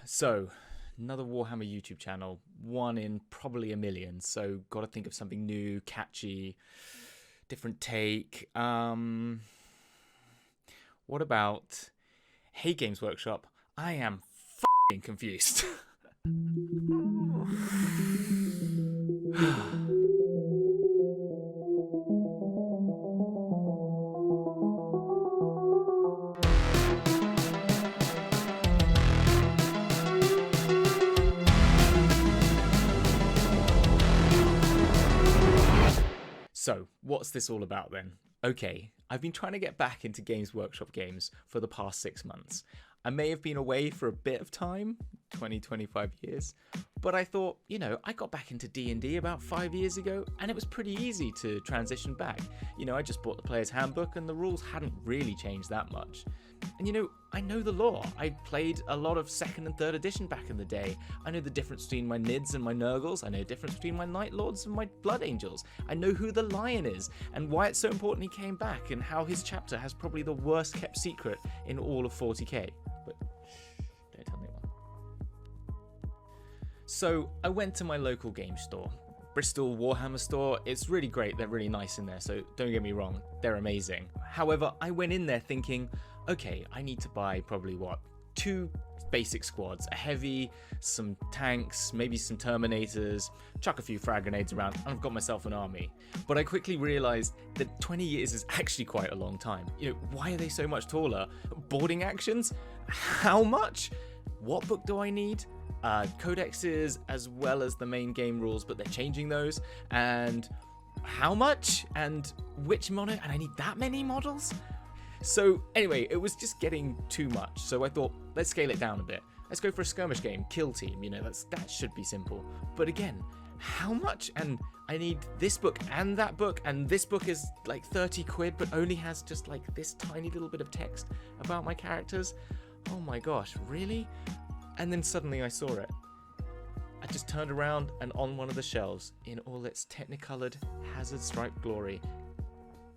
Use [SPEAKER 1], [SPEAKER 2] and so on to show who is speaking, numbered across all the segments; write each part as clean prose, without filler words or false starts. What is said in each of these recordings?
[SPEAKER 1] So, another Warhammer YouTube channel, one in probably a million. So, got to think of something new, catchy, different take. What about, hey Games Workshop, I am f***ing confused. So, what's this all about then? Okay, I've been trying to get back into Games Workshop games for the past 6 months. I may have been away for a bit of time, 20, 25 years, but I thought, I got back into D&D about 5 years ago, and it was pretty easy to transition back. I just bought the player's handbook, and the rules hadn't really changed that much. And I know the lore. I played a lot of 2nd and 3rd edition back in the day. I know the difference between my Nids and my Nurgles. I know the difference between my Night Lords and my Blood Angels. I know who the Lion is, and why it's so important he came back, and how his chapter has probably the worst kept secret in all of 40k. But shh, don't tell anyone. So I went to my local game store, Bristol Warhammer store. It's really great, they're really nice in there, so don't get me wrong, they're amazing. However, I went in there thinking, okay, I need to buy probably 2 basic squads, a heavy, some tanks, maybe some terminators, chuck a few frag grenades around, and I've got myself an army. But I quickly realized that 20 years is actually quite a long time. Why are they so much taller? Boarding actions? How much? What book do I need? Codexes as well as the main game rules, but they're changing those. And how much? And which model? And I need that many models? So anyway, it was just getting too much. So I thought, let's scale it down a bit. Let's go for a skirmish game, kill team. That should be simple. But again, how much? And I need this book and that book, and this book is like 30 quid, but only has just like this tiny little bit of text about my characters. Oh my gosh, really? And then suddenly I saw it. I just turned around, and on one of the shelves, in all its technicolored hazard stripe glory,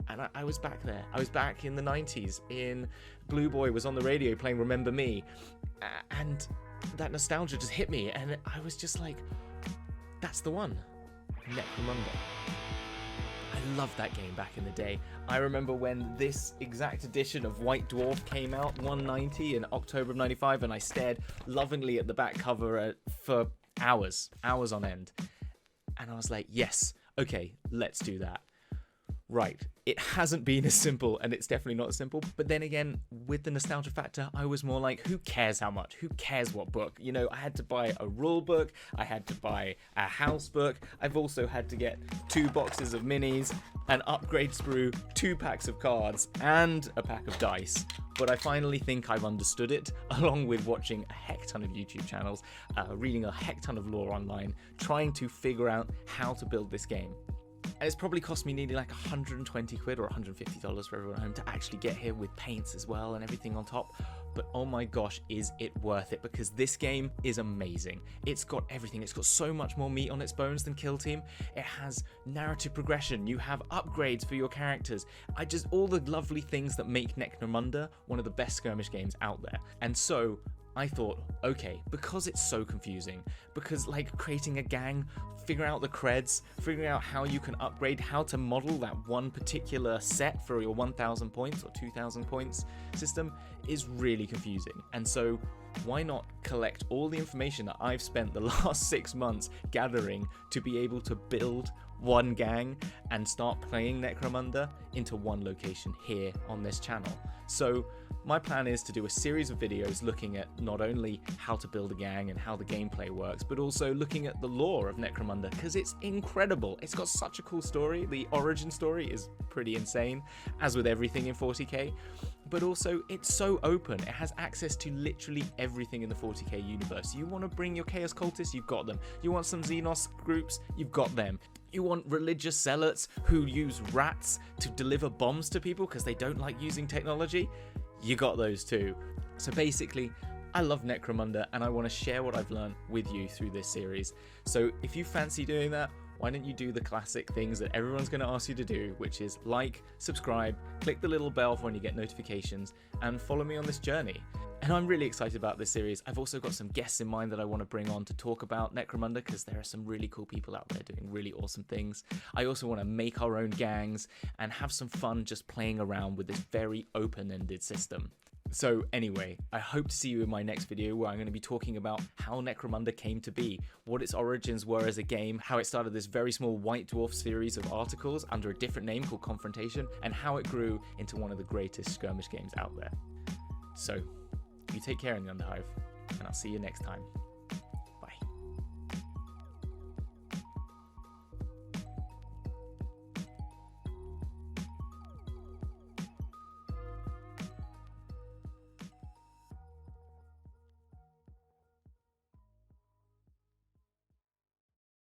[SPEAKER 1] and I was back there. I was back in the 90s. Blue Boy was on the radio playing Remember Me. And that nostalgia just hit me. And I was just like, that's the one. Necromunda. I loved that game back in the day. I remember when this exact edition of White Dwarf came out, 190 in October of 95. And I stared lovingly at the back cover for hours on end. And I was like, yes, okay, let's do that. Right, it hasn't been as simple, and it's definitely not as simple, but then again, with the nostalgia factor, I was more like, who cares how much? Who cares what book? I had to buy a rule book, I had to buy a house book, I've also had to get 2 boxes of minis, an upgrade sprue, 2 packs of cards, and a pack of dice. But I finally think I've understood it, along with watching a heck ton of YouTube channels, reading a heck ton of lore online, trying to figure out how to build this game. And it's probably cost me nearly like 120 quid or $150 for everyone at home to actually get here with paints as well and everything on top. But oh my gosh, is it worth it? Because this game is amazing. It's got everything. It's got so much more meat on its bones than Kill Team. It has narrative progression. You have upgrades for your characters. All the lovely things that make Necromunda one of the best skirmish games out there. And so I thought, okay, because it's so confusing, because like creating a gang, figuring out the creds, figuring out how you can upgrade, how to model that one particular set for your 1,000 points or 2,000 points system is really confusing. And so why not collect all the information that I've spent the last 6 months gathering to be able to build one gang and start playing Necromunda into one location here on this channel. So my plan is to do a series of videos looking at not only how to build a gang and how the gameplay works, but also looking at the lore of Necromunda, because it's incredible. It's got such a cool story. The origin story is pretty insane, as with everything in 40k, but also it's so open. It has access to literally everything in the 40k universe. You want to bring your Chaos Cultists, you've got them. You want some Xenos groups, you've got them. You want religious zealots who use rats to deliver bombs to people because they don't like using technology? You got those too. So basically, I love Necromunda, and I want to share what I've learned with you through this series. So if you fancy doing that, why don't you do the classic things that everyone's going to ask you to do, which is like, subscribe, click the little bell for when you get notifications, and follow me on this journey. And I'm really excited about this series. I've also got some guests in mind that I want to bring on to talk about Necromunda, because there are some really cool people out there doing really awesome things. I also want to make our own gangs and have some fun just playing around with this very open-ended system. So anyway, I hope to see you in my next video, where I'm going to be talking about how Necromunda came to be, what its origins were as a game, how it started this very small White Dwarf series of articles under a different name called Confrontation, and how it grew into one of the greatest skirmish games out there. So, you take care in the Underhive, and I'll see you next time.